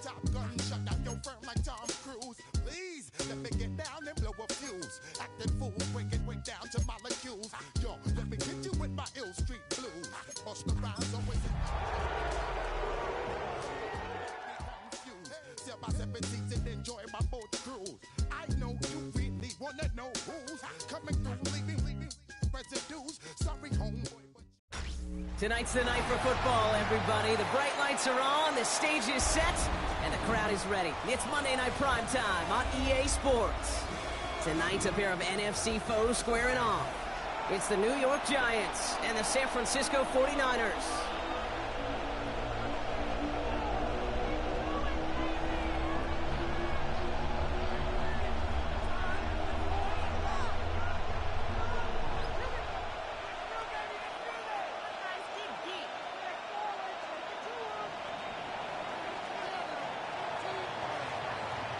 Top gun, shut down your firm like Tom Cruise. Please, let me get down and blow a fuse. Acting fool, break it way down to molecules. Yo, let me hit you with my ill street blues. Bust the rhymes always Step by 17 and enjoy my boat cruise. I know you really wanna know who's coming through, leaving residues. Sorry, homeboy. Tonight's the night for football, everybody. The bright lights are on, the stage is set, and the crowd is ready. It's Monday Night Prime Time on EA Sports. Tonight, a pair of NFC foes squaring off. It's the New York Giants and the San Francisco 49ers.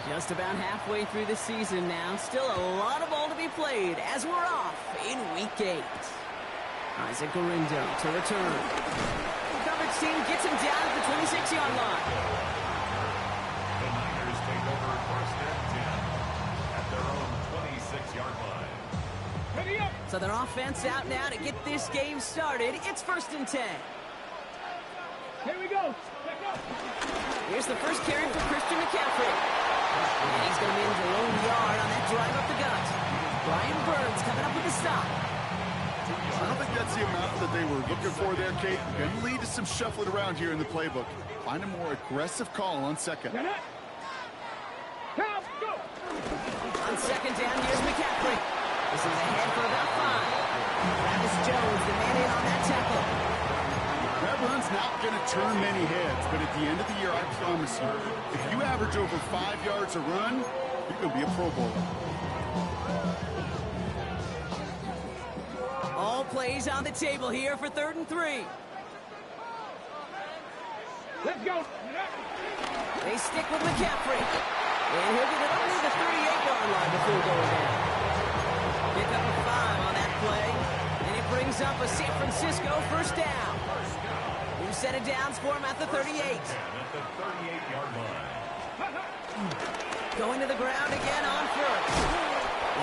Just about halfway through the season now. Still a lot of ball to be played as we're off in Week 8. Isaac Gorindo to return. The coverage team gets him down at the 26-yard line. The Niners take over first and 10 at their own 26-yard line. Ready up! So their offense out now to get this game started. It's first and 10. Here we go. Here's the first carry for Christian McCaffrey. And he's going to manage a lone yard on that drive up the gut. Brian Burns coming up with the stop. I don't think that's the amount that they were looking for there, Kate. Going to lead to some shuffling around here in the playbook. Find a more aggressive call on second. On second down, here's McCaffrey. This is ahead for about 5. Travis Jones, the man in on that tackle. That run's not going to turn many heads, but at the end of the year, I promise you, if you average over 5 yards a run, you're going to be a Pro Bowler. All plays on the table here for 3rd and 3. Let's go. They stick with McCaffrey. And he'll get it only the 38-yard line before going down. Pick up a 5 on that play. And it brings up a San Francisco first down. New set of downs for him at the 38. At the 38-yard line. Going to the ground again on first.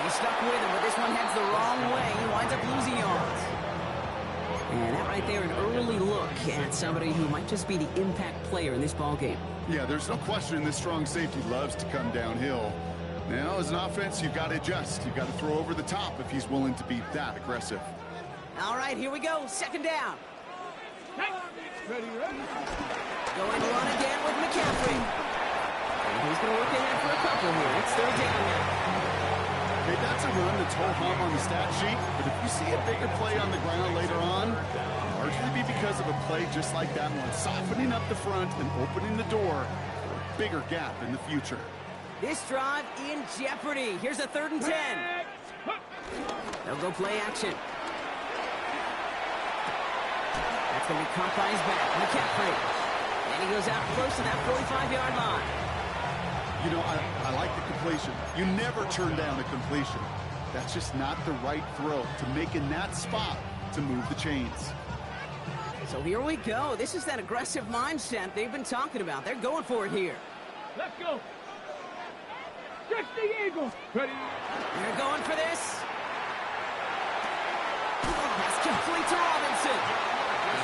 He's stuck with him, but this one heads the wrong way. He winds up losing yards. And that right there, an early look at somebody who might just be the impact player in this ballgame. Yeah, there's no question this strong safety loves to come downhill. Now, as an offense, you've got to adjust. You've got to throw over the top if he's willing to be that aggressive. All right, here we go. Second down. Ready. Going to run again with McCaffrey. And he's going to look ahead for a couple here. It's 3rd down now. Hey, that's a run that's ho-hum on the stat sheet, but if you see a bigger play on the ground later on, it'll largely be because of a play just like that one, softening up the front and opening the door for a bigger gap in the future. This drive in jeopardy. Here's a 3rd and 10. They'll go play action. That's going to be caught by his back, McCaffrey. And he goes out close to that 45-yard line. You know, I like the completion. You never turn down a completion. That's just not the right throw to make in that spot to move the chains. So here we go. This is that aggressive mindset they've been talking about. They're going for it here. Let's go. Stretch the eagle. Ready. They're going for this. That's complete to Robinson.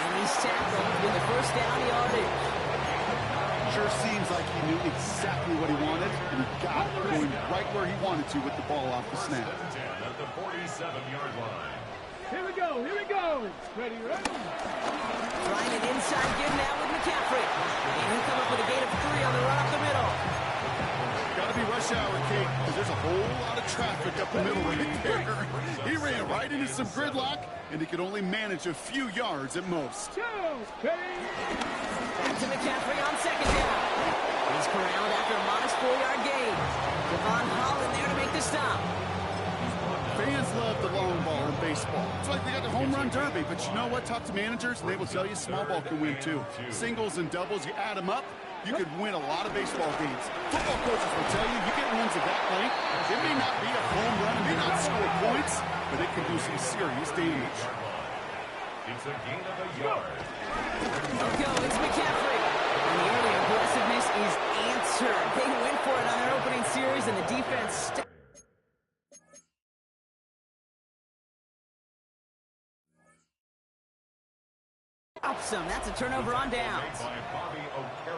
And he's tackled with the first down yardage. Sure seems like he knew exactly what he wanted, and he got going right where he wanted to with the ball off the snap. At the 47-yard line. Here we go. Ready. Trying an inside give now with McCaffrey. And he'll come up with a gain of 3 on the run up the middle. Got to be rush hour, Kate, because there's a whole lot of traffic up the middle right there. He ran right into some gridlock, and he could only manage a few yards at most. Back to McCaffrey on second down. He's corralled after a modest 4-yard gain. Devon Holland there to make the stop. Fans love the long ball in baseball. It's like they got the home run derby, but you know what? Talk to managers, and they will tell you small ball can win too. Singles and doubles, you add them up, you could win a lot of baseball games. Football coaches will tell you, you get runs of that length, it may not be a home run, it may not score points, but it can do some serious damage. It's a gain of a yard. They'll go. It's McCaffrey. And the early aggressiveness is answered. They went for it on their opening series, and the defense stops them. That's a turnover on downs.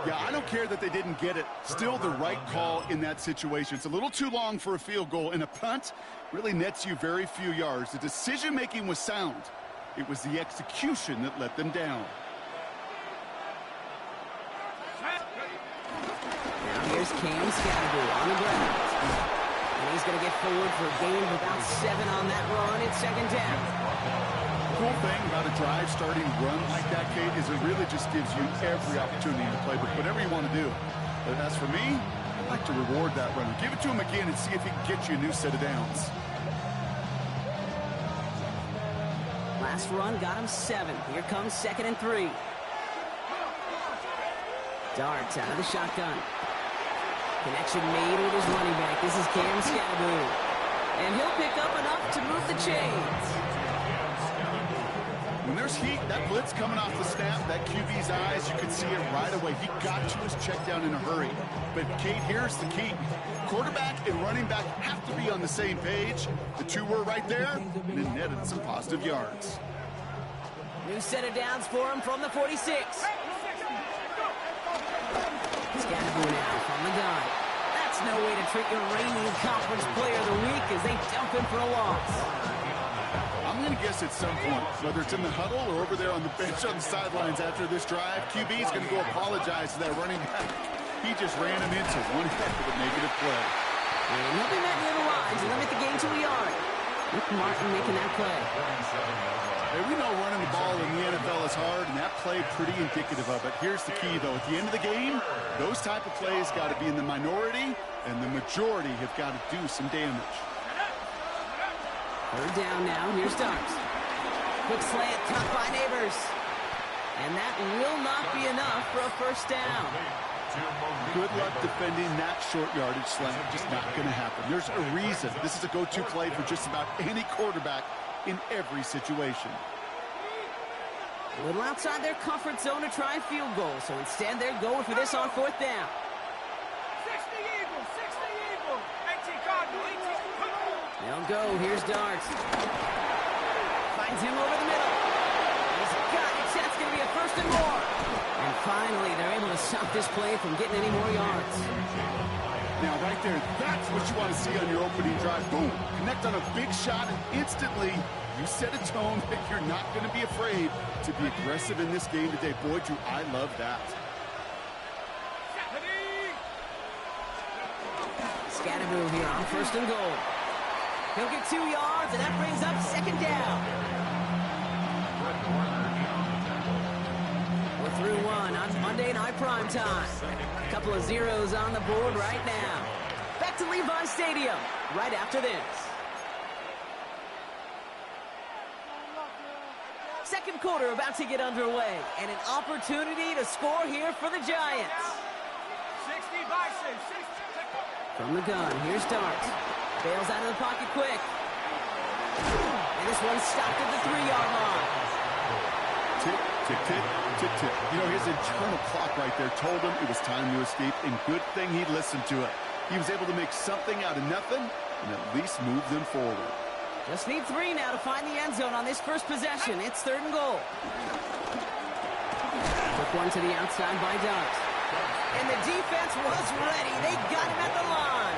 Yeah, I don't care that they didn't get it. Still the right call in that situation. It's a little too long for a field goal, and a punt really nets you very few yards. The decision-making was sound. It was the execution that let them down. Now here's Cam Scattergood on the ground. And he's going to get forward for a gain of about 7 on that run. It's second down. The cool thing about a drive starting run like that, Kate, is it really just gives you every opportunity to play with whatever you want to do. But as for me, I'd like to reward that runner. Give it to him again and see if he can get you a new set of downs. Last run got him 7. Here comes 2nd and 3. Darts out of the shotgun. Connection made with his running back. This is Cam Scattergood. And he'll pick up enough to move the chains. When there's heat, that blitz coming off the snap, that QB's eyes, you can see it right away. He got to his check down in a hurry. But, Kate, here's the key. Quarterback and running back have to be on the same page. The two were right there, and it netted some positive yards. New set of downs for him from the 46. Scattergood now from the gun. That's no way to treat your reigning conference player of the week as they dump him for a loss. I'm going to guess at some point, whether it's in the huddle or over there on the bench on the sidelines after this drive, QB's going to go apologize to that running back. He just ran him into one heck of a negative play. And he'll be met near the lines and limit the gain to a yard. Rick Martin making that play. Hey, we know running the ball in the NFL is hard, and that play pretty indicative of it. Here's the key, though. At the end of the game, those type of plays got to be in the minority, and the majority have got to do some damage. Third down now. Here's Darts. Quick slant cut by Neighbors. And that will not be enough for a first down. Good luck defending that short yardage slant. Just not going to happen. There's a reason. This is a go-to play for just about any quarterback in every situation. A little outside their comfort zone to try a field goal, so instead they're going for this on 4th down. 60 Eagles, 60 Eagles. 18 Cardinal, 18 Cardinal. They'll go. Here's Darts. Finds him over the middle. He's got it. That's going to be a 1st and more. And finally, they're able to stop this play from getting any more yards. Now, right there, that's what you want to see on your opening drive. Boom! Connect on a big shot, and instantly you set a tone that you're not going to be afraid to be aggressive in this game today. Boy, do I love that. Scattergood here on 1st and goal. He'll get 2 yards, and that brings up 2nd down. We're through 1 on Monday Night Prime Time. A couple of zeros on the board right now. Back to Levi Stadium right after this. Second quarter about to get underway, and an opportunity to score here for the Giants. 60 Bison, 60. From the gun, here's Darts. Bails out of the pocket quick. And this one stopped at the 3-yard line. Tick, tick, tick, tick, tick. You know, his internal clock right there told him it was time to escape, and good thing he listened to it. He was able to make something out of nothing and at least move them forward. Just need 3 now to find the end zone on this first possession. It's 3rd and goal. Took one to the outside by Darts. And the defense was ready. They got him at the line.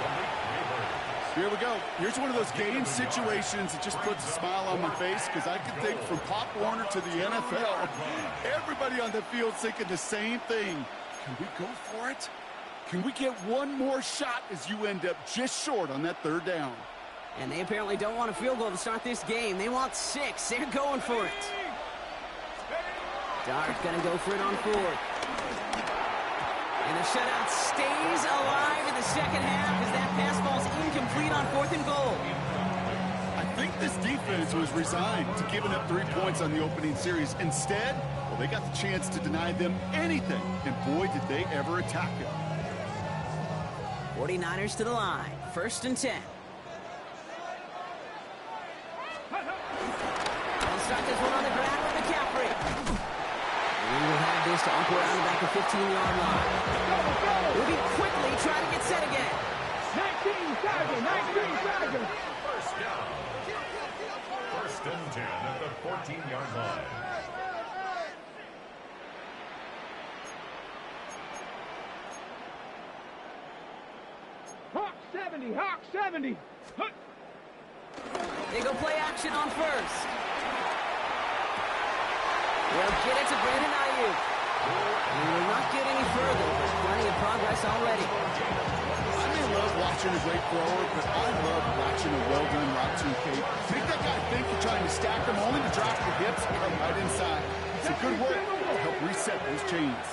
Here we go. Here's one of those game situations that just puts a smile on my face, because I can think from Pop Warner to the NFL, everybody on the field thinking the same thing. Can we go for it? Can we get one more shot as you end up just short on that 3rd down? And they apparently don't want a field goal to start this game. They want 6. They're going for it. Dart going to go for it on 4th. And the shutout stays alive in the second half as that pass ball's incomplete on 4th and goal. I think this defense was resigned to giving up 3 points on the opening series. Instead, well, they got the chance to deny them anything. And boy, did they ever attack it. 49ers to the line. 1st and 10. They'll start this one on the ground with McCaffrey. stomp around back at 15-yard line. Moving quickly, trying to get set again. 19 Tiger, 19 Tiger. First down. First and 10 at the 14-yard line. Hawk 70, Hawk 70. Huh. They go play action on first. They'll get it to Brandon Ayuk. And will not get any further. There's plenty of progress already. I may love watching a great thrower, but I love watching a well-done route to Kate. Make that guy think you're trying to stack him, only to drop the hips and come right inside. It's a good work to help reset those chains.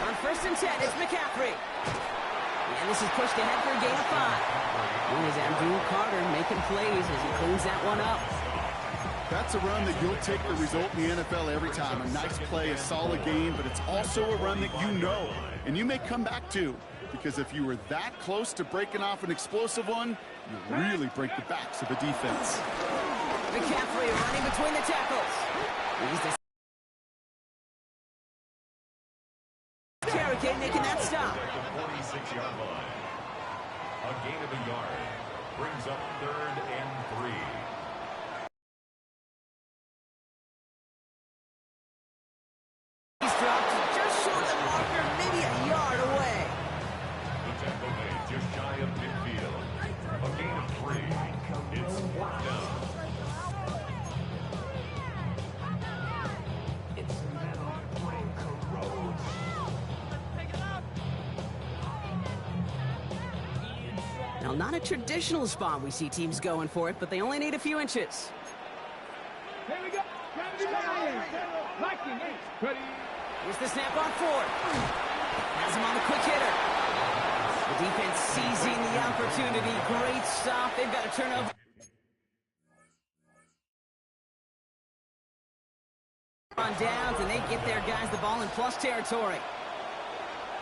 On first and 10, it's McCaffrey. And this is pushed ahead for a gain of 5. Here's Abdul Carter making plays as he cleans that one up. That's a run that you'll take the result in the NFL every time. A nice play, a solid game, but it's also a run that you know, and you may come back to, because if you were that close to breaking off an explosive one, you really break the backs of a defense. McCaffrey running between the tackles. He's the Carrick making that stop. At the 46-yard line. A gain of a yard. Brings up 3rd and 3. He's dropped just short of the marker, maybe a yard away. The tackle made just shy of midfield. A gain of 3. It's 4th down. Now, not a traditional spot we see teams going for it, but they only need a few inches. Here we go. Viking, ready. Here's the snap on 4th. Has him on the quick hitter. The defense seizing the opportunity. Great stop. They've got a turnover. On downs, and they get their guys the ball in plus territory.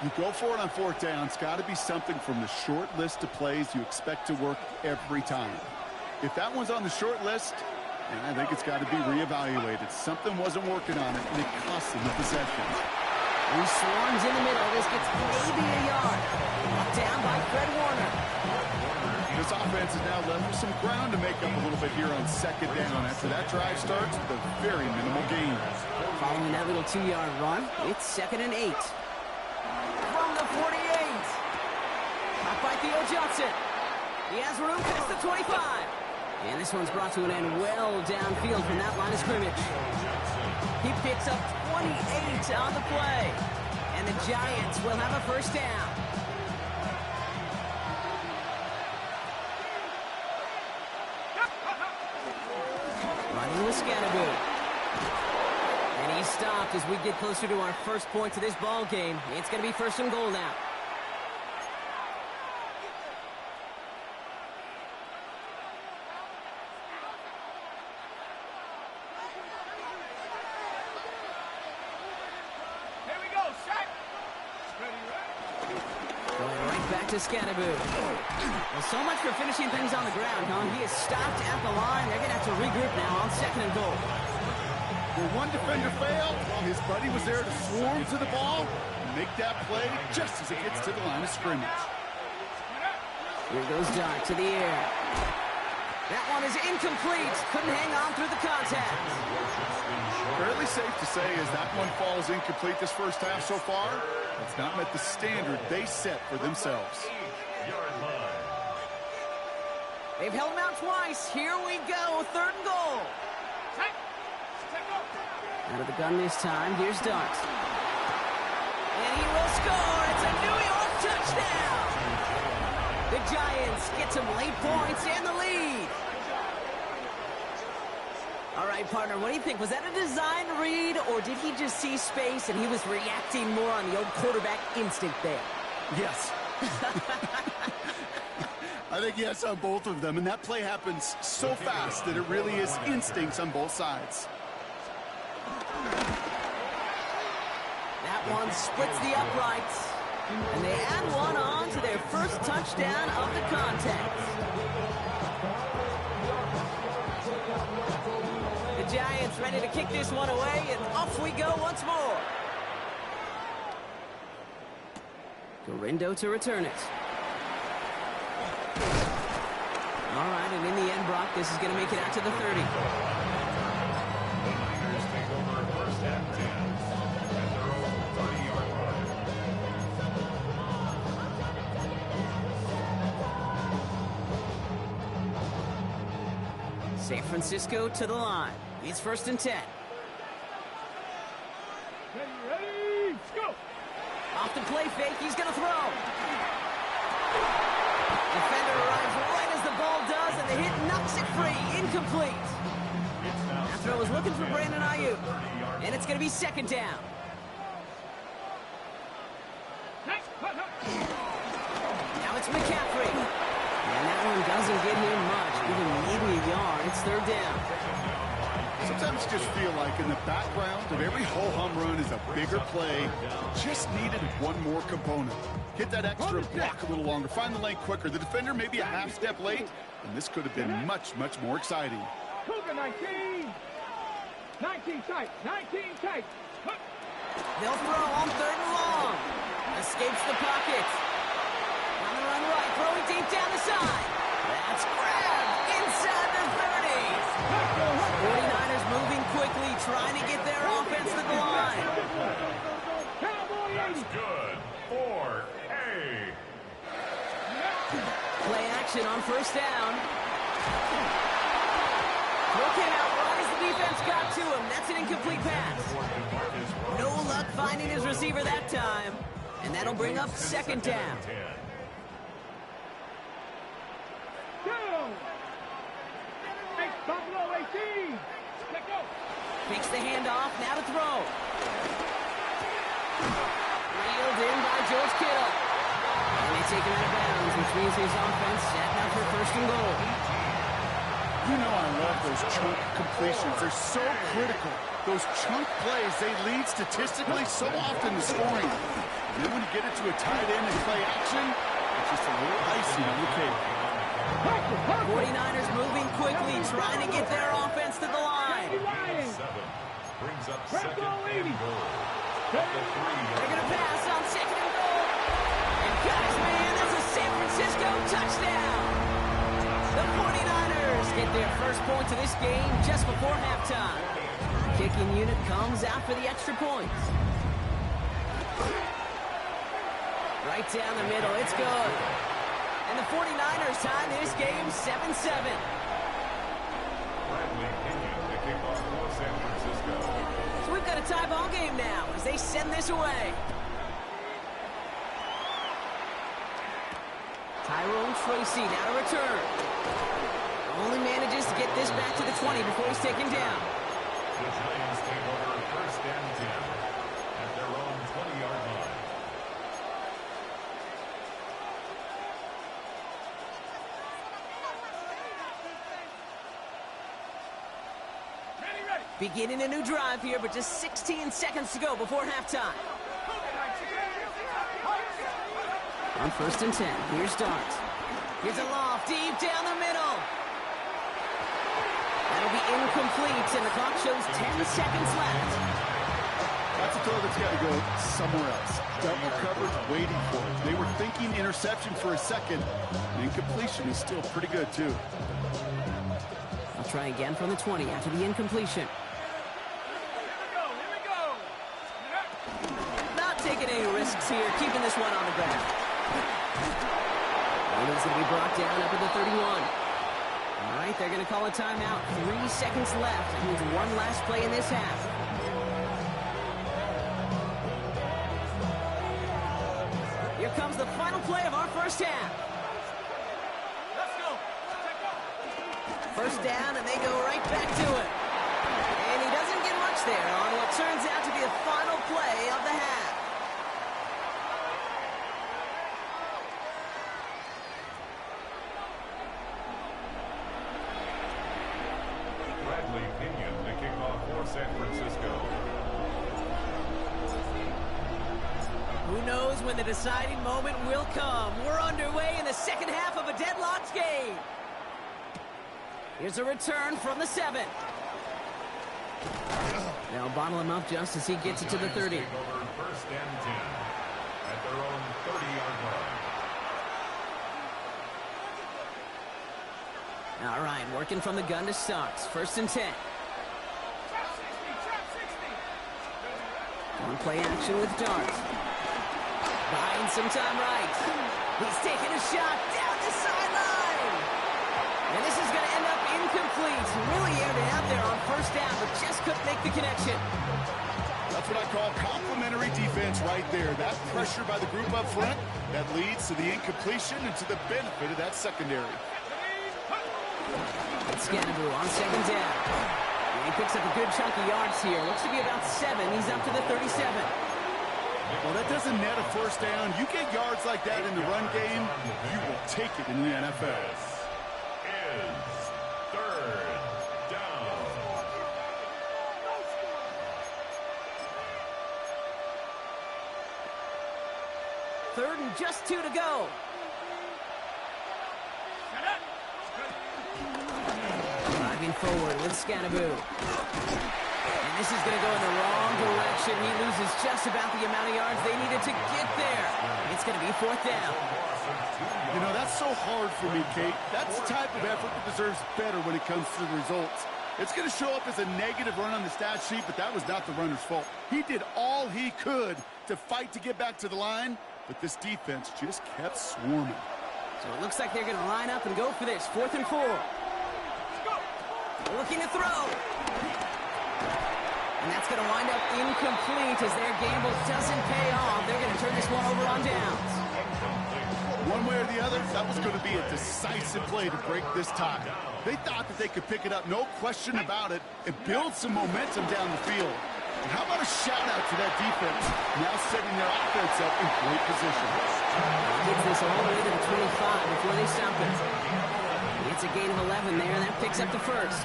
You go for it on 4th down. It's got to be something from the short list of plays you expect to work every time. If that one's on the short list, I think it's got to be reevaluated. Something wasn't working on it, and it cost them the possession. He swarms in the middle. This gets maybe a yard. Brought down by Fred Warner. This offense is now left with some ground to make up a little bit here on 2nd down after that drive starts with a very minimal gain. Following that little 2-yard run, it's 2nd and 8. From the 48. Caught by Theo Johnson. He has room past the 25. And this one's brought to an end well downfield from that line of scrimmage. He picks up 28 on the play. And the Giants will have a first down. Running with Scannaboo. And he's stopped as we get closer to our first point to this ball game. It's going to be 1st and goal now. To Scannaboo. Well, so much for finishing things on the ground, huh? He is stopped at the line. They're going to have to regroup now on 2nd and goal. Where one defender failed, his buddy was there to swarm to the ball and make that play just as it gets to the line of scrimmage. Here goes Dart to the air. That one is incomplete. Couldn't hang on through the contact. Fairly safe to say as that one falls incomplete this first half so far, it's not met the standard they set for themselves. They've held him out twice. Here we go. 3rd and goal. Out of the gun this time. Here's Dart. And he will score. It's a New York touchdown. The Giants get some late points and the lead. All right, partner, what do you think? Was that a design read, or did he just see space and he was reacting more on the old quarterback instinct there? Yes. I think yes on both of them, and that play happens so fast that it really is instincts on both sides. That one splits the uprights, and they add one on to their first touchdown of the contest. The Giants ready to kick this one away, and off we go once more. Gorindo to return it. All right, and in the end, Brock, this is going to make it out to the 30. The Niners take over first and 10 at their own 30-yard line. San Francisco to the line. It's first and 10. Ready, let's go. Off the play fake, he's going to throw. Defender arrives right as the ball does, and the hit knocks it free. Incomplete. That throw was looking for Brandon Ayuk, and it's going to be second down. Now it's McCaffrey. And that one doesn't get him much. Give him maybe a yard. It's third down. Sometimes just feel like in the background of every ho-hum run is a bigger play. Just needed one more component. Hit that extra block a little longer. Find the lane quicker. The defender may be a half step late, and this could have been much, much more exciting. Cougar 19. 19 tight. 19 tight. They'll throw on third and long. Escapes the pocket. On the run right. Throwing deep down the side. That's grabbed inside the 30. 49ers moving quickly, trying to get their offense to the line. That's good. 4A. Play action on first down. Throw came out right as the defense got to him. That's an incomplete pass. No luck finding his receiver that time. And that'll bring up second down. Takes the handoff, now to throw. Reeled in by George Kittle. And they take him out of bounds, which means his offense setting up for first and goal. You know I love those chunk completions. They're so critical. Those chunk plays, they lead statistically so often to scoring. And then when you get it to a tight end and play action, it's just a little icing on the cake. 49ers moving quickly, trying to get their offense to the line. Brings up second and goal. At the 3. They're going to pass on second and goal. And guys, man, that's a San Francisco touchdown. The 49ers get their first points of this game just before halftime. Kicking unit comes out for the extra points. Right down the middle, it's good. And the 49ers tie this game 7-7. Bradley Pinion to kick off for San Francisco. So we've got a tie ball game now as they send this away. Tyrone Tracy now to return. Only manages to get this back to the 20 before he's taken down. The Giants take over first and 10 at their own 20-yard line. Beginning a new drive here, but just 16 seconds to go before halftime. On first and 10, here's Starks. Here's a loft deep down the middle. That'll be incomplete, and the clock shows 10 seconds left. That's a throw that's got to go somewhere else. Double coverage waiting for it. They were thinking interception for a second. And incompletion is still pretty good, too. I'll try again from the 20 after the incompletion. Not taking any risks here, keeping this one on the ground. And it's going to be brought down up at the 31. All right, they're going to call a timeout. 3 seconds left. That means one last play in this half. Here comes the final play of our first half. Let's go. First down, and they go right back to it. And he doesn't get much there on what turns out to be the final play of the half. Bradley Pinion to kick off for San Francisco. Who knows when the deciding moment will come. We're underway in the second half of a deadlocked game. Here's a return from the 7. They'll bottle him up just as he gets it to the 30. Take over first and 10 at their own 30-yard line. All right, working from the gun to start. First and 10. On play action with Dart. Buying some time right. He's taking a shot down the sideline. And this is going to end up incomplete. Really aired it out there on first down, but just couldn't make the connection. That's what I call complimentary defense right there. That pressure by the group up front, that leads to the incompletion and to the benefit of that secondary. It's Scannaboo on second down. He picks up a good chunk of yards here. Looks to be about 7. He's up to the 37. Well, that doesn't net a first down. You get yards like that in the run game, you will take it in the NFL. Is third down. Third and just 2 to go. Driving forward with Scannaboo. And this is going to go in the wrong direction. He loses just about the amount of yards they needed to get there. It's going to be fourth down. You know, that's so hard for me, Kate. That's the type of effort that deserves better when it comes to the results. It's going to show up as a negative run on the stat sheet, but that was not the runner's fault. He did all he could to fight to get back to the line, but this defense just kept swarming. So it looks like they're going to line up and go for this. 4th and 4. Looking to throw. And that's going to wind up incomplete as their gamble doesn't pay off. They're going to turn this one over on downs. One way or the other, that was going to be a decisive play to break this tie. They thought that they could pick it up, no question about it, and build some momentum down the field. And how about a shout-out to that defense, now setting their offense up in great position. Gets this all the way to the 25 before they stop it. It's a gain of 11 there, and that picks up the first.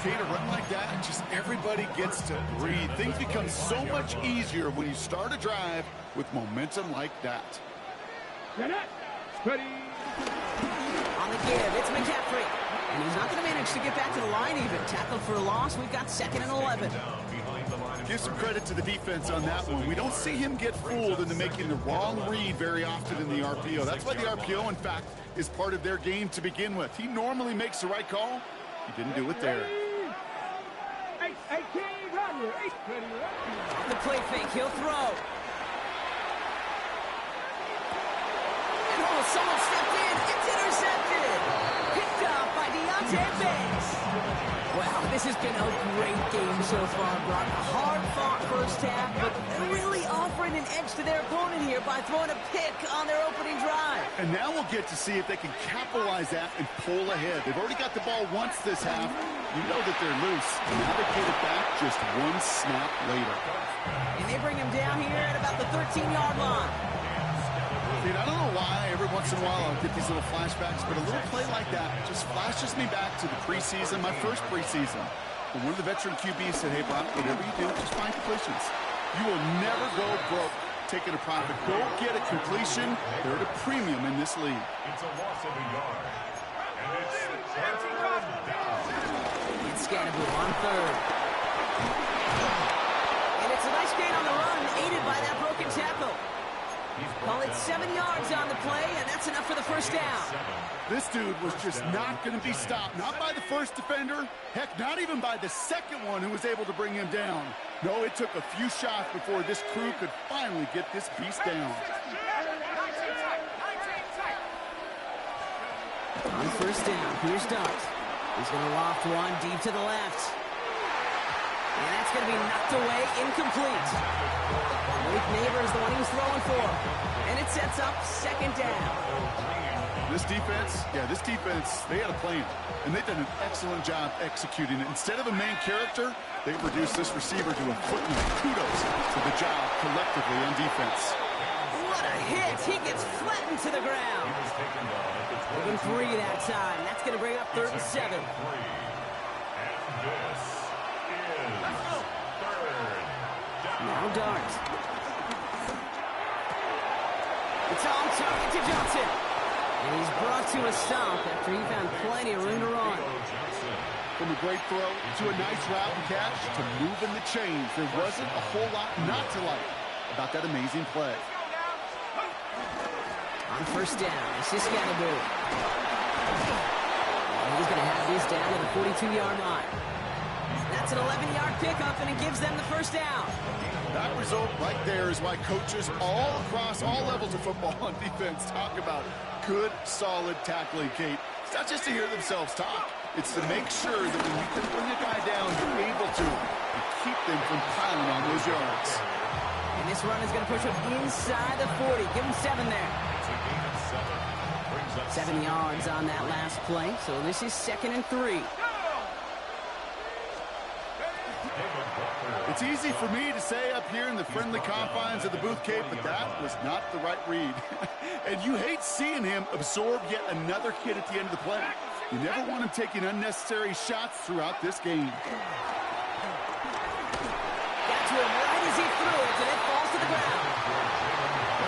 Kate, a run like that, just everybody gets to breathe. Things become so much easier when you start a drive with momentum like that. Ready. On the give, it's McCaffrey. And he's not going to manage to get back to the line even. Tackled for a loss. We've got 2nd and 11. Give some credit to the defense on that one. We don't see him get fooled into making the wrong read very often in the RPO. That's why the RPO, in fact, is part of their game to begin with. He normally makes the right call. He didn't do it there. The play fake, he'll throw. And oh, someone stepped in. It's intercepted. Picked up by Deontay Banks. Wow, this has been a great game so far, Brock. A hard-fought first half, but really offering an edge to their opponent here by throwing a pick on their opening drive. And now we'll get to see if they can capitalize that and pull ahead. They've already got the ball once this half. You know that they're loose. Now they get it back just one snap later. And they bring him down here at about the 13-yard line. Dude, I don't know why every once in a while I'll get these little flashbacks, but a little play like that just flashes me back to the preseason, my first preseason. And one of the veteran QBs said, hey, Brock, whatever you do, just find completions. You will never go broke taking a profit. Go get a completion. They're at a premium in this league. It's a loss of a yard. And it's third down. It's Scannaboo on 3rd. And it's a nice gain on the run, aided by that broken tackle. Call it 7 yards on the play, and that's enough for the first down. This dude was just not going to be stopped. Not by the first defender. Heck, not even by the second one who was able to bring him down. No, it took a few shots before this crew could finally get this beast down. On first down, here's Dart. He's going to loft one deep to the left. And that's going to be knocked away, incomplete. Malik Neighbors, the one he was throwing for. And it sets up 2nd down. This defense, they had a plan. And they've done an excellent job executing it. Instead of a main character, they've reduced this receiver to a footnote. Kudos to the job collectively on defense. What a hit. He gets flattened to the ground. Moving 3 that time. That's going to bring up 3rd and 7. And this is third down. Now Dart. It's on target to Johnson. And he's brought to a stop after he found plenty of room to run. From a great throw to a nice route and catch to moving the chains, there wasn't a whole lot not to like about that amazing play. On first down, it's Excalibur. He's going to have these down at the 42-yard line. That's an 11-yard pickup, and it gives them the first down. That result right there is why coaches all across all levels of football on defense talk about good, solid tackling, Kate. It's not just to hear themselves talk. It's to make sure that when you can bring a guy down, you're able to and keep them from piling on those yards. And this run is going to push him inside the 40. Give him 7 there. 7 yards on that last play, so this is 2nd and 3. It's easy for me to say up here in the friendly confines of the booth, Kate, but that was not the right read. And you hate seeing him absorb yet another hit at the end of the play. You never want him taking unnecessary shots throughout this game. Got to him right as he threw it, and it falls to the ground.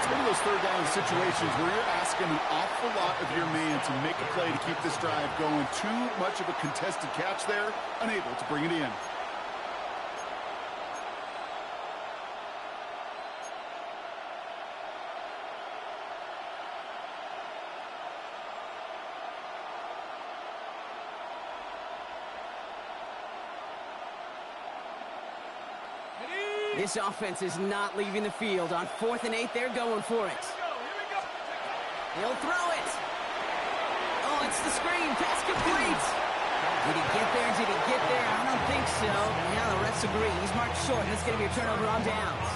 It's one of those third down situations where you're asking an awful lot of your man to make a play to keep this drive going. Too much of a contested catch there, unable to bring it in. This offense is not leaving the field. On 4th and 8, they're going for it. He'll throw it. Oh, it's the screen. Pass complete. Did he get there? Did he get there? I don't think so. Yeah, the refs agree. He's marked short, and it's going to be a turnover on downs.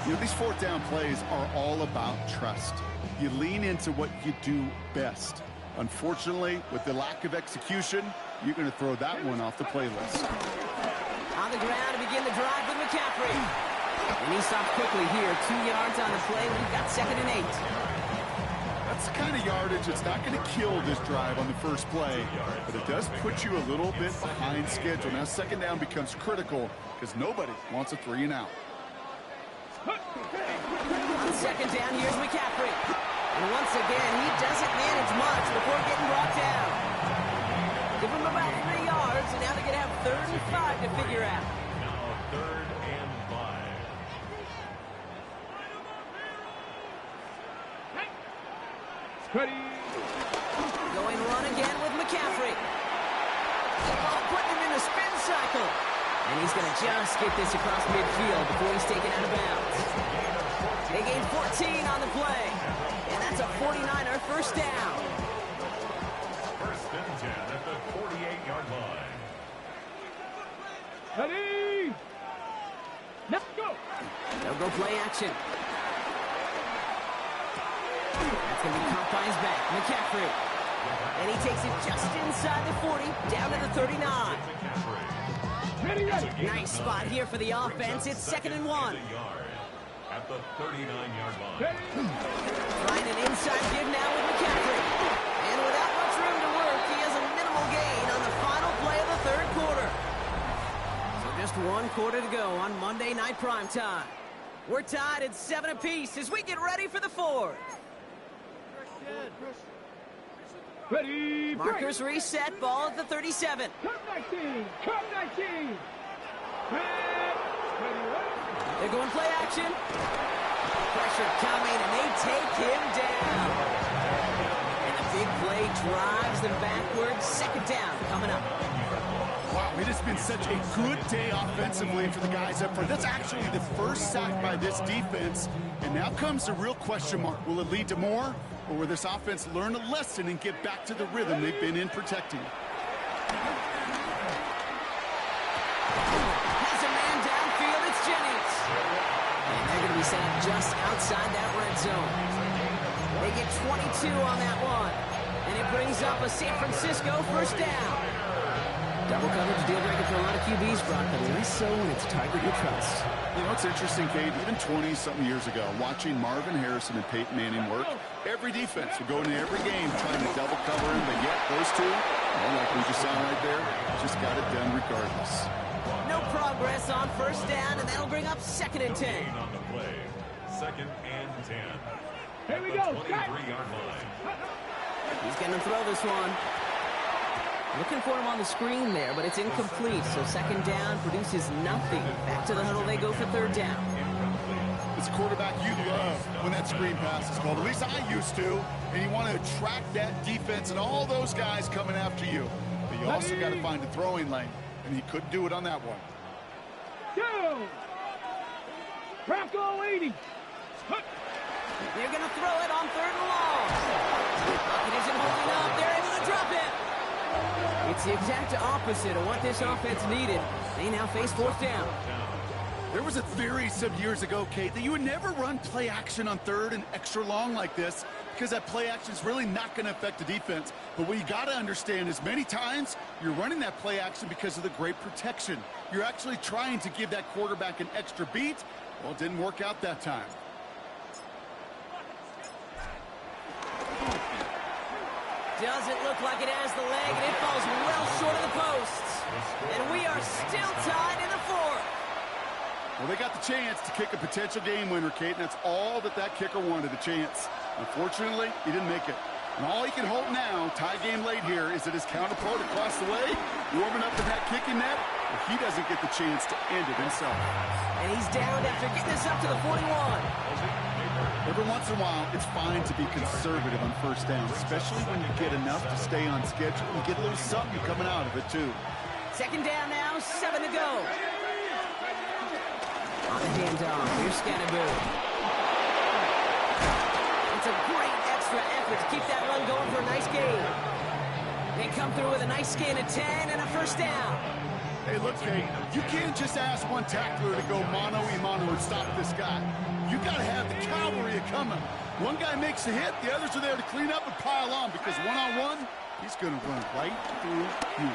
You know, these 4th down plays are all about trust. You lean into what you do best. Unfortunately, with the lack of execution, you're going to throw that one off the playlist. On the ground to begin the drive with McCaffrey. And he stops quickly here. 2 yards on the play. We've got 2nd and 8. That's the kind of yardage that's not going to kill this drive on the first play, but it does put you a little bit behind schedule. Now 2nd down becomes critical because nobody wants a 3 and out. On 2nd down, here's McCaffrey. And once again, he doesn't manage much before getting brought down. Give him about 3 yards, and now they're going to have 3rd and 5 to figure out. Now 3rd and 5. Ready. Going run again with McCaffrey. Oh, putting him in a spin cycle. And he's going to just get this across midfield before he's taken out of bounds. They gain 14 on the play. And that's a 49er first down. 1st and 10 at the 48-yard line. Ready. Let's go. They'll go play action. That's going to be caught by his back. McCaffrey. And he takes it just inside the 40, down to the 39. Ready, ready. Nice spot here for the offense. It's 2nd and 1. At the 39-yard line. Ready. Trying an inside give now with McCaffrey. And without much room to work, he has a minimal gain on the final play of the 3rd quarter. So just 1 quarter to go on Monday Night Primetime. We're tied at 7 apiece as we get ready for the 4th. Ready. Markers reset, ball at the 37. Come 19. Come 19. Ready. They're going play action. Pressure coming, and they take him down. And a big play drives them backwards. 2nd down coming up. Wow, it has been such a good day offensively for the guys up front. That's actually the first sack by this defense. And now comes the real question mark. Will it lead to more? Or will this offense learn a lesson and get back to the rhythm they've been in protecting? Has a man downfield, it's Jennings. And they're going to be set up just outside that red zone. They get 22 on that one. And it brings up a San Francisco first down. Double coverage deal breaker for a lot of QBs, Brock, but less so when it's a target you trust. You know, it's interesting, Kate, even 20-something years ago, watching Marvin Harrison and Peyton Manning work, every defense would go into every game trying to double cover him, but yet those two, well, like we just saw right there, just got it done regardless. No progress on first down, and that'll bring up 2nd and 10. On the play. 2nd and 10. Here we go. 23-yard line. He's going to throw this one. Looking for him on the screen there, but it's incomplete. So second down produces nothing. Back to the huddle they go for third down. As a quarterback, you love when that screen pass is called. At least I used to. And you want to attract that defense and all those guys coming after you. But you also got to find a throwing lane. And he couldn't do it on that one. Go! Bronco 80. They're going to throw it on third and long. It isn't holding up. They're able to drop it. It's the exact opposite of what this offense needed. They now face fourth down. There was a theory some years ago, Kate, that you would never run play action on third and extra long like this because that play action is really not going to affect the defense. But what you got to understand is many times you're running that play action because of the great protection. You're actually trying to give that quarterback an extra beat. Well, it didn't work out that time. Doesn't look like it has the leg, and it falls well short of the posts. And we are still tied in the fourth. Well, they got the chance to kick a potential game winner, Kate, and that's all that kicker wanted, a chance. Unfortunately, he didn't make it. And all he can hope now, tie game late here, is that his counterpart across the way, warming up in that kicking net, but he doesn't get the chance to end it himself. And he's down after getting this up to the 41. Every once in a while, it's fine to be conservative on first down, especially when you get enough to stay on schedule and get a little something coming out of it, too. Second down now, 7 to go. On the handoff, here's Scannaboo. It's a great extra effort to keep that run going for a nice gain. They come through with a nice gain of 10 and a first down. Hey, look, Kate, you can't just ask one tackler to go mano-a-mano and stop this guy. You got to have the cavalry coming. One guy makes a hit, the others are there to clean up and pile on because one-on-one, he's going to run right through you.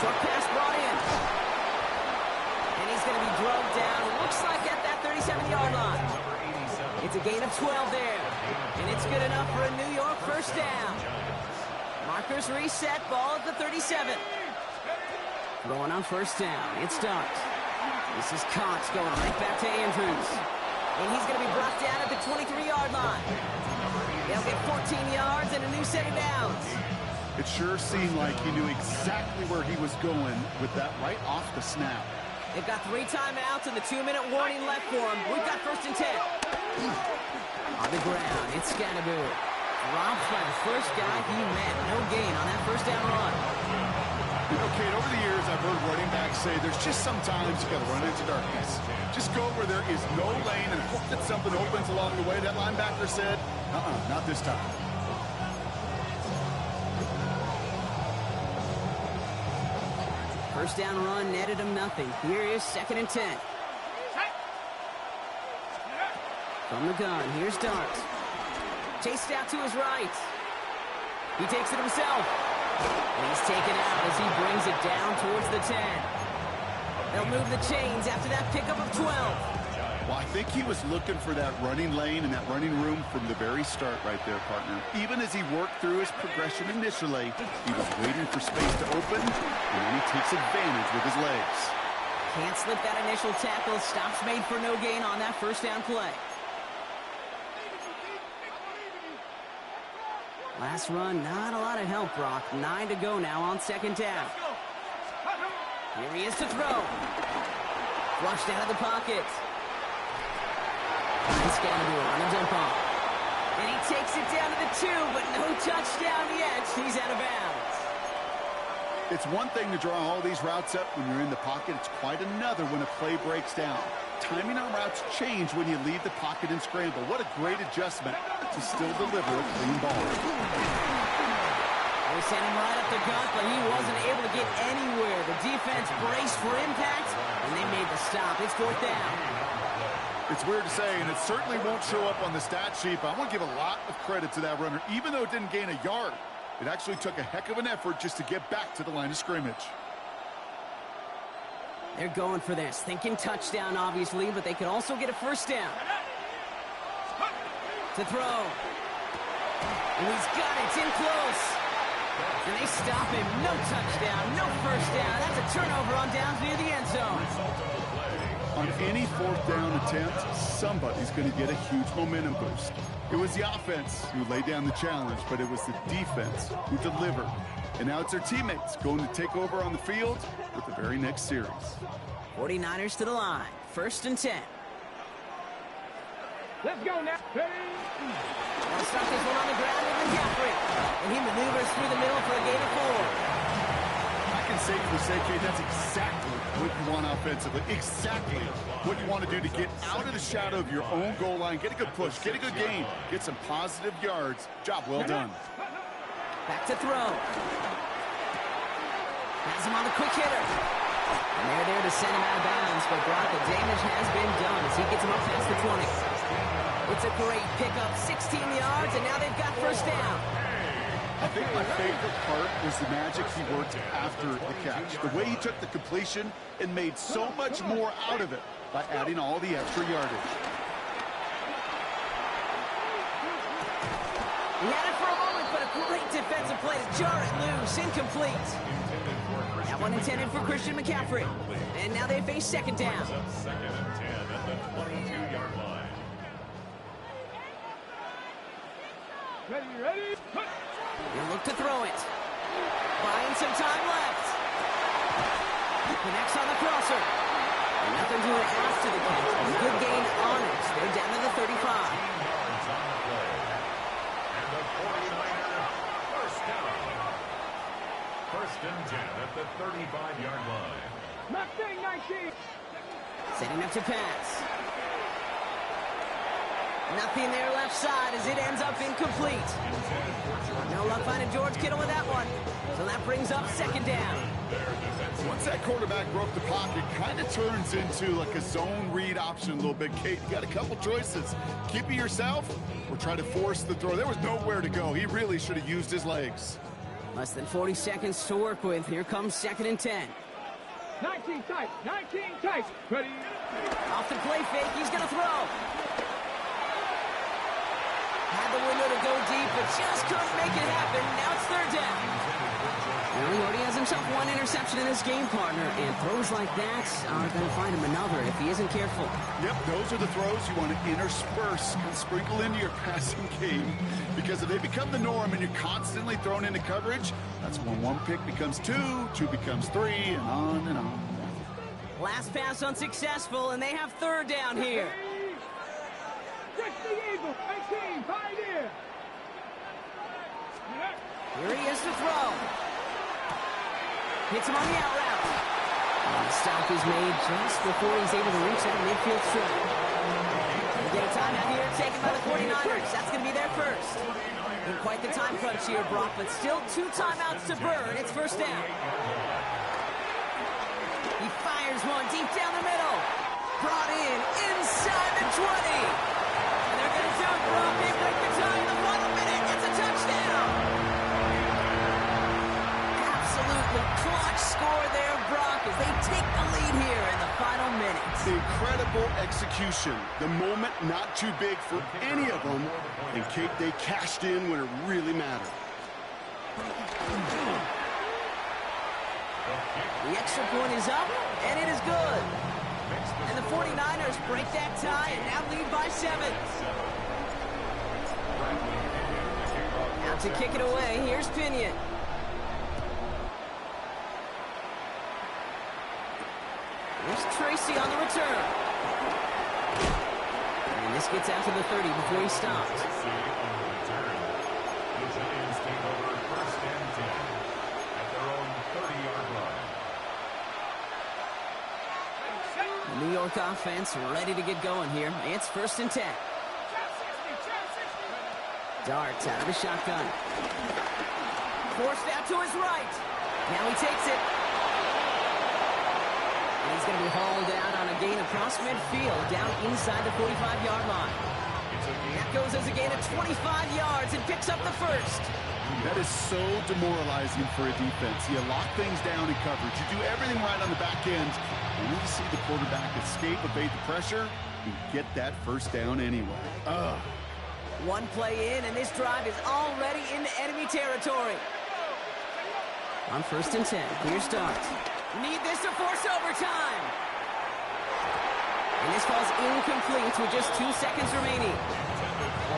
Short pass brought in. And he's going to be drugged down. It looks like at that 37-yard line. It's a gain of 12 there. And it's good enough for a New York first down. Markers reset, ball at the 37. Going on first down. It starts. This is Cox going right back to Andrews. And he's going to be brought down at the 23-yard line. They'll get 14 yards and a new set of downs. It sure seemed like he knew exactly where he was going with that right off the snap. They've got 3 timeouts and the 2-minute warning left for him. We've got first and 10. On the ground, it's Scannaboo. Dropped by the first guy he met. No gain on that first down run. You know, Kate, over the years, I've heard running backs say there's just sometimes you got to run into darkness. Just go where there is no lane and hope that something opens along the way. That linebacker said, not this time. First down run netted him nothing. Here is second and 10. From the gun, here's Dart. Chased out to his right. He takes it himself. And he's taken out as he brings it down towards the 10. They'll move the chains after that pickup of 12. Well, I think he was looking for that running lane and that running room from the very start right there, partner. Even as he worked through his progression initially, he was waiting for space to open, and then he takes advantage with his legs. Can't slip that initial tackle. Stops made for no gain on that first down play. Last run, not a lot of help, Brock. 9 to go now on second down. Here he is to throw. Flushed out of the pocket. Nice Scannaboo on the dump off. And he takes it down to the 2, but no touchdown yet. He's out of bounds. It's one thing to draw all these routes up when you're in the pocket. It's quite another when a play breaks down. Timing on routes change when you leave the pocket and scramble. What a great adjustment to still deliver a clean ball. They sent him right up the gut, but he wasn't able to get anywhere. The defense braced for impact, and they made the stop. It's fourth down. It's weird to say, and it certainly won't show up on the stat sheet, but I want to give a lot of credit to that runner. Even though it didn't gain a yard, it actually took a heck of an effort just to get back to the line of scrimmage. They're going for this. Thinking touchdown, obviously, but they could also get a first down. To throw. And he's got it. It's in close. And they stop him. No touchdown. No first down. That's a turnover on downs near the end zone. On any fourth down attempt, somebody's going to get a huge momentum boost. It was the offense who laid down the challenge, but it was the defense who delivered. And now it's their teammates going to take over on the field with the very next series. 49ers to the line. 1st and 10. Let's go now. They'll start this one on the ground with McCaffrey. And he maneuvers through the middle for a gain of 4. I can safely say, Kate, that's exactly what you want offensively. Exactly what you want to do to get out of the shadow of your own goal line, get a good push, get a good gain, get some positive yards. Job well done. Back to throw. Has him on the quick hitter. And they're there to send him out of bounds, but Brock, the damage has been done as he gets him up past the 20. It's a great pickup, 16 yards, and now they've got 1st down. I think my favorite part was the magic he worked after the catch. The way he took the completion and made so much more out of it by adding all the extra yardage. He had it for a moment, but a great defensive play to jar it loose. Incomplete. That one intended for Christian McCaffrey. And now they face 2nd down. 2nd and 10 at the 22-yard line. Ready. He'll look to throw it. Buying some time left. Connects on the crosser. And nothing to it after the catch. A good gain on it. They're down to the 35. Yards on the play. And the 49er 1st down. 1st and 10 at the 35-yard line. Mustang 19. Setting up to pass. Nothing there left side as it ends up incomplete. No luck finding George Kittle with that one. So that brings up 2nd down. Once that quarterback broke the pocket, it kind of turns into like a zone read option a little bit. Kate, you got a couple choices. Keep it yourself or try to force the throw. There was nowhere to go. He really should have used his legs. Less than 40 seconds to work with. Here comes 2nd and 10. 19 tight. Ready. Off the play fake, he's going to throw. Had the window to go deep, but just couldn't make it happen. Now it's 3rd down. Well, he already has himself one interception in his game, partner, and throws like that are going to find him another if he isn't careful. Yep, those are the throws you want to intersperse and sprinkle into your passing game, because if they become the norm and you're constantly thrown into coverage, that's when 1 pick becomes 2, 2 becomes 3, and on and on. Last pass unsuccessful, and they have 3rd down here. 60 Eagles, 18, Pioneer. Here he is to throw. Hits him on the out route. And the stop is made just before he's able to reach that midfield strike. We get a timeout here taken by the 49ers. That's going to be their first. In quite the time crunch here, Brock, but still 2 timeouts to burn. It's 1st down. He fires one deep down the middle. Brought in inside the 20. And they're going to do it, Brock. They break the tie in the final minute. It's a touchdown. Absolutely clutch score there, Brock, as they take the lead here in the final minutes. Incredible execution. The moment not too big for any of them. And Kate, they cashed in when it really mattered. The extra point is up, and it is good. And the 49ers break that tie and now lead by 7. Now to kick it away, here's Pinion. There's Tracy on the return. And this gets out to the 30 before he stops. The New York offense ready to get going here. It's 1st and 10. Darts out of the shotgun. Forced out to his right. Now he takes it. And he's going to be hauled out on a gain across midfield, down inside the 45-yard line. That goes as a gain of 25 yards and picks up the first. That is so demoralizing for a defense. You lock things down in coverage. You do everything right on the back end. Only to see the quarterback escape, evade the pressure, and get that 1st down anyway. Ugh. One play in, and this drive is already into enemy territory. On 1st and 10, clear start. Need this to force overtime. And this falls incomplete with just 2 seconds remaining.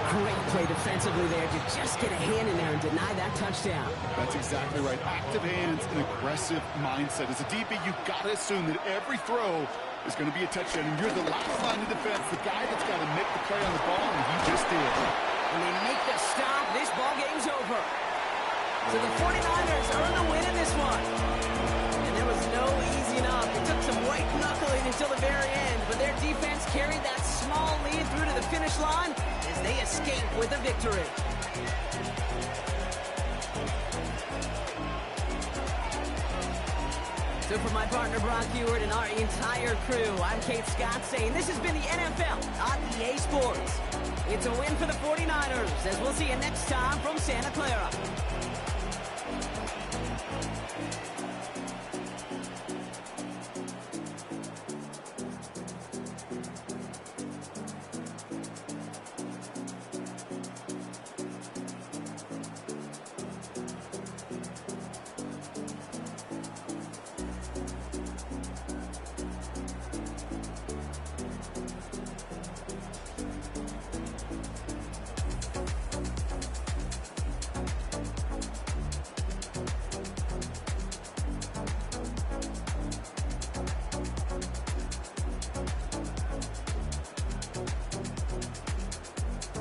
Great play defensively there to just get a hand in there and deny that touchdown. That's exactly right. Active hands and aggressive mindset. As a DB, you've got to assume that every throw is going to be a touchdown, and you're the last line of defense, the guy that's got to make the play on the ball, and he just did. And they make the stop. This ball game's over. So the 49ers earn the win in this one. And there was no easing up. It took some white knuckling until the very end, but their defense carried that small lead through to the finish line as they escape with a victory. So for my partner Brock Heward and our entire crew, I'm Kate Scott saying this has been the NFL on EA Sports. It's a win for the 49ers, as we'll see you next time from Santa Clara.